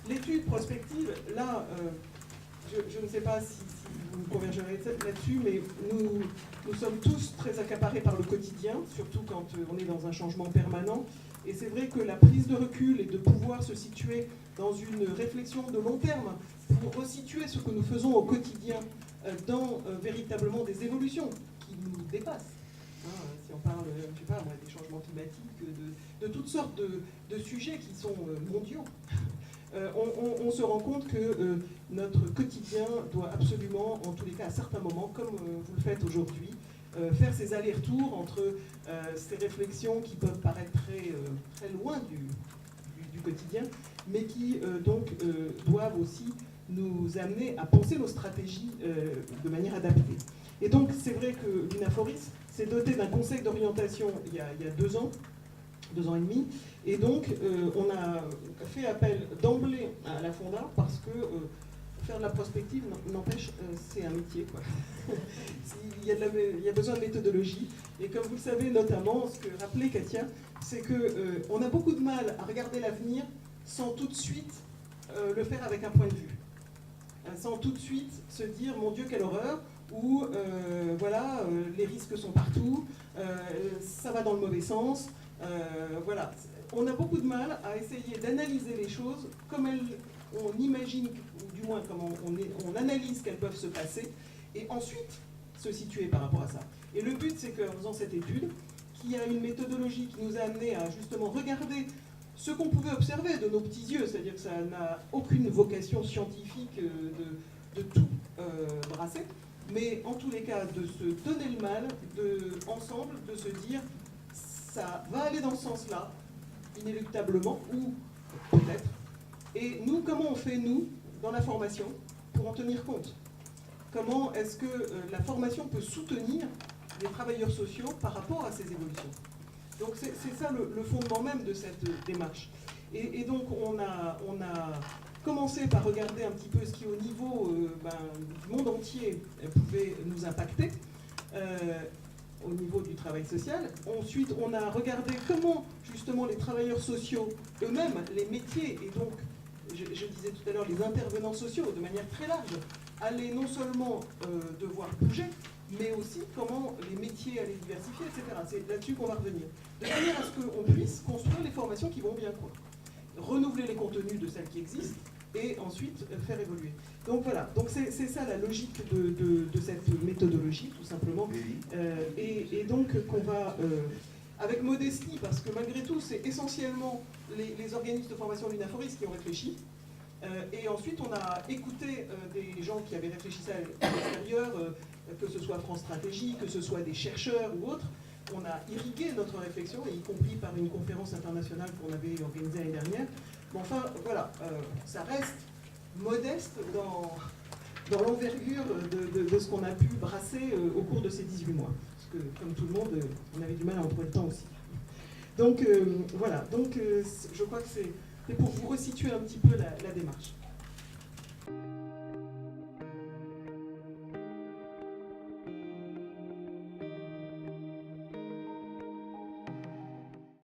L'étude prospective, là, je ne sais pas si vous convergerez là-dessus, mais nous sommes tous très accaparés par le quotidien, surtout quand on est dans un changement permanent. Et c'est vrai que la prise de recul et de pouvoir se situer dans une réflexion de long terme pour resituer ce que nous faisons au quotidien dans véritablement des évolutions qui nous dépassent. Si on parle, je sais pas, moi, des changements climatiques, de toutes sortes de sujets qui sont mondiaux, on se rend compte que notre quotidien doit absolument, en tous les cas à certains moments, comme vous le faites aujourd'hui, faire ces allers-retours entre ces réflexions qui peuvent paraître très loin du quotidien, mais qui donc doivent aussi nous amener à penser nos stratégies de manière adaptée. Et donc c'est vrai que l'Unaforis s'est doté d'un conseil d'orientation il y a 2 ans, 2 ans et demi, et donc on a fait appel d'emblée à la Fonda parce que faire de la prospective, n'empêche, c'est un métier, quoi. il y a besoin de méthodologie, et comme vous le savez notamment, ce que rappelait Katia, c'est qu'on a beaucoup de mal à regarder l'avenir sans tout de suite le faire avec un point de vue. Sans tout de suite se dire, mon Dieu, quelle horreur, ou voilà, les risques sont partout, ça va dans le mauvais sens, voilà. On a beaucoup de mal à essayer d'analyser les choses comme on imagine, ou du moins comme on analyse qu'elles peuvent se passer, et ensuite se situer par rapport à ça. Et le but, c'est qu'en faisant cette étude, qui a une méthodologie qui nous a amené à justement regarder ce qu'on pouvait observer de nos petits yeux, c'est-à-dire que ça n'a aucune vocation scientifique de tout brasser, mais en tous les cas de se donner le mal, ensemble, de se dire ça va aller dans ce sens-là, inéluctablement, ou peut-être. Et nous, comment on fait, nous, dans la formation, pour en tenir compte? Comment est-ce que la formation peut soutenir les travailleurs sociaux par rapport à ces évolutions? Donc c'est ça le fondement même de cette démarche. Et donc on a commencé par regarder un petit peu ce qui au niveau du monde entier pouvait nous impacter, au niveau du travail social. Ensuite on a regardé comment justement les travailleurs sociaux eux-mêmes, les métiers, et donc je disais tout à l'heure les intervenants sociaux de manière très large, allaient non seulement devoir bouger, mais aussi comment les métiers allaient diversifier, etc. C'est là-dessus qu'on va revenir. De manière à ce qu'on puisse construire les formations qui vont bien, quoi. Renouveler les contenus de celles qui existent et ensuite faire évoluer. Donc voilà, donc c'est ça la logique de cette méthodologie, tout simplement. Et donc qu'on va, avec modestie, parce que malgré tout, c'est essentiellement les organismes de formation de l'Unaforis qui ont réfléchi. Et ensuite, on a écouté des gens qui avaient réfléchi ça à l'extérieur, que ce soit France Stratégie, que ce soit des chercheurs ou autres. On a irrigué notre réflexion, y compris par une conférence internationale qu'on avait organisée l'année dernière. Mais enfin, voilà, ça reste modeste dans l'envergure de ce qu'on a pu brasser au cours de ces 18 mois. Parce que, comme tout le monde, on avait du mal à en trouver le temps aussi. Donc, voilà. Donc, je crois que c'est pour vous resituer un petit peu la démarche.